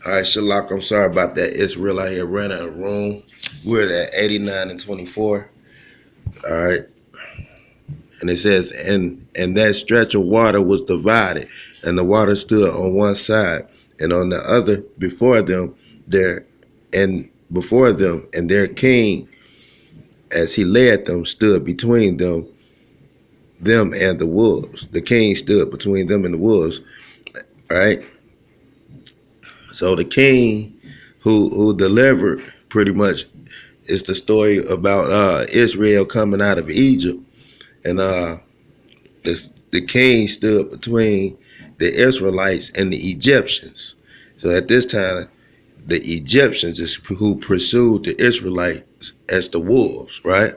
All right, Shalak, I'm sorry about that. Israel out here ran out of room. We're at 89 and 24. All right. And it says, and that stretch of water was divided, and the water stood on one side, and on the other before them, and their king, as he led them, stood between them and the wolves. The king stood between them and the wolves. All right. So the king who delivered pretty much is the story about Israel coming out of Egypt, and the king stood between the Israelites and the Egyptians. So at this time, the Egyptians is who pursued the Israelites as the wolves, right?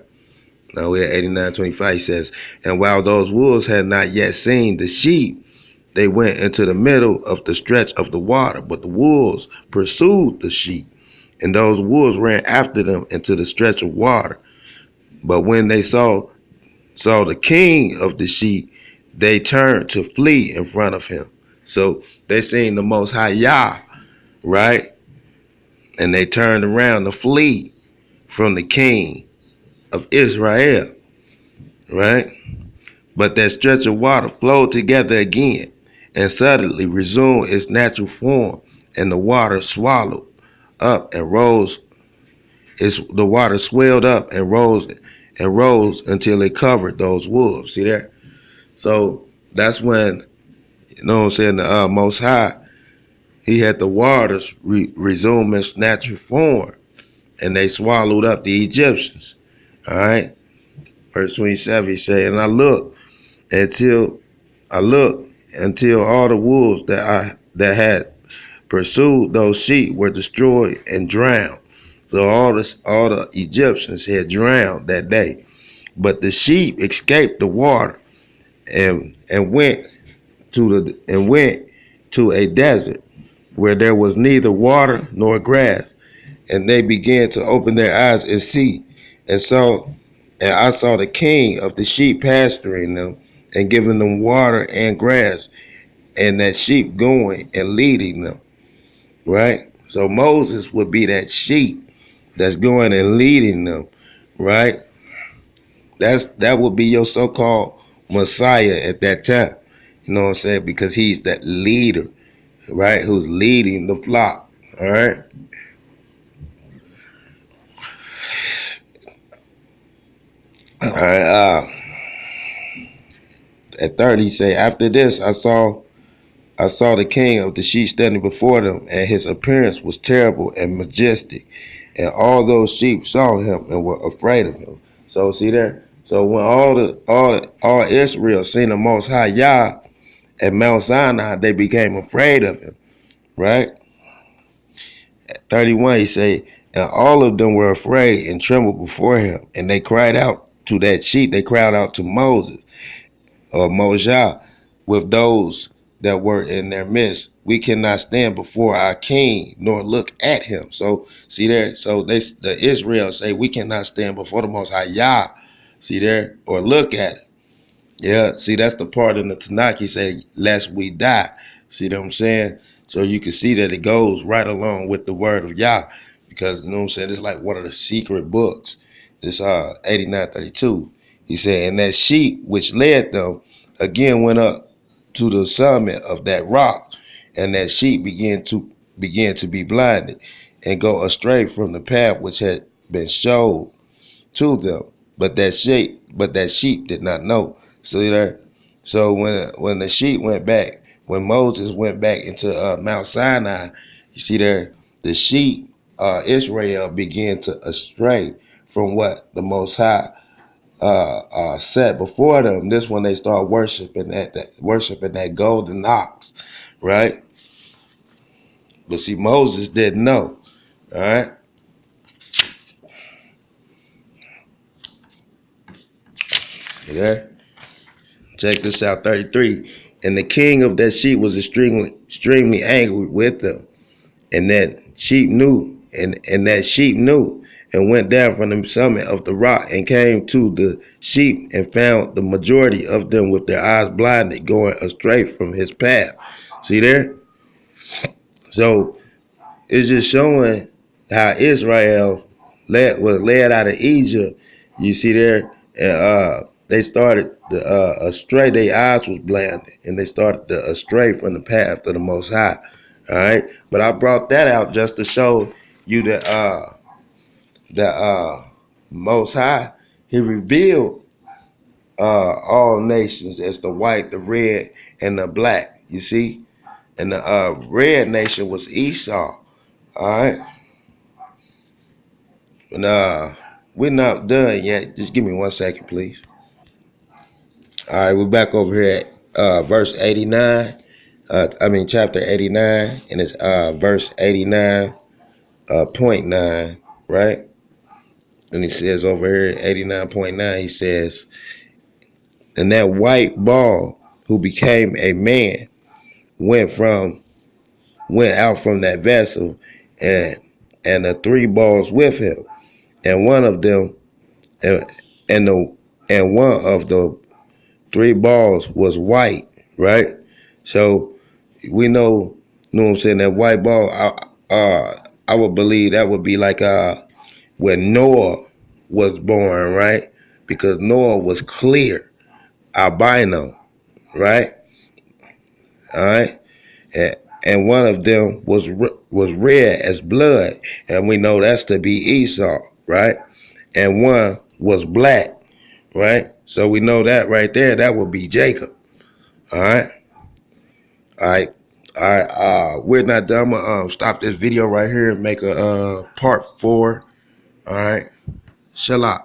Now we're at 89:25. He says, and while those wolves had not yet seen the sheep, they went into the middle of the stretch of the water, but the wolves pursued the sheep, and those wolves ran after them into the stretch of water. But when they saw the king of the sheep, they turned to flee in front of him. So they seen the Most High Yah, right? And they turned around to flee from the king of Israel, right? But that stretch of water flowed together again and suddenly resumed its natural form, and the water swallowed up and rose. The water swelled up and rose until it covered those wolves. See that? So that's when, you know what I'm saying, the Most High, he had the waters resume its natural form, and they swallowed up the Egyptians. All right. Verse 27, he said, and until I looked until all the wolves that had pursued those sheep were destroyed and drowned. So all the Egyptians had drowned that day. But the sheep escaped the water and went to a desert where there was neither water nor grass, and they began to open their eyes and see, and I saw the king of the sheep pasturing them and giving them water and grass, and that sheep going and leading them. Right. So Moses would be that sheep that's going and leading them. Right. That would be your so-called Messiah at that time. You know what I'm saying? Because he's that leader, right? Who's leading the flock. All right. All right. At 30, he say, after this, I saw the king of the sheep standing before them, and his appearance was terrible and majestic. And all those sheep saw him and were afraid of him. So see there? So when all Israel seen the Most High Yah at Mount Sinai, they became afraid of him. Right? At 31, he say, and all of them were afraid and trembled before him. And they cried out to that sheep. They cried out to Moses or Mosiah with those that were in their midst. We cannot stand before our king nor look at him. So see there. So the Israel say we cannot stand before the Most High Yah. See there, or look at him. Yeah. See, that's the part in the Tanakh. He say, lest we die. See what I'm saying? So you can see that it goes right along with the word of Yah, because you know what I'm saying. It's like one of the secret books. This 89:32. He said, and that sheep which led them again went up to the summit of that rock, and that sheep began to be blinded and go astray from the path which had been showed to them. But that sheep did not know. See there. So when the sheep went back, when Moses went back into Mount Sinai, you see there, the sheep Israel began to astray from what the Most High set before them. This when they start worshiping that golden ox, right? But see, Moses didn't know. All right. Okay. Check this out. 33. And the king of that sheep was extremely angry with them, and that sheep knew, and went down from the summit of the rock and came to the sheep and found the majority of them with their eyes blinded, going astray from his path. See there? So it's just showing how Israel was led out of Egypt. You see there, they started the astray. Their eyes was blinded, and they started to astray from the path of the Most High. All right, but I brought that out just to show you that the Most High, He revealed all nations as the white, the red, and the black. You see, and the red nation was Esau. All right, and we're not done yet. Just give me 1 second, please. All right, we're back over here at verse 89. Chapter 89, and it's verse 89, point 9, right? And he says over here, 89.9, he says, and that white ball who became a man went out from that vessel, and the three balls with him, and one of them, and one of the three balls was white, right? So we know what I'm saying, that white ball, I would believe that would be like when Noah was born, right? Because Noah was clear, albino, right? All right, and one of them was red as blood, and we know that's to be Esau, right? And one was black, right? So we know that right there, that would be Jacob. All right, all right, all right. We're not done. I'm gonna stop this video right here and make a part 4. All right, Shalom.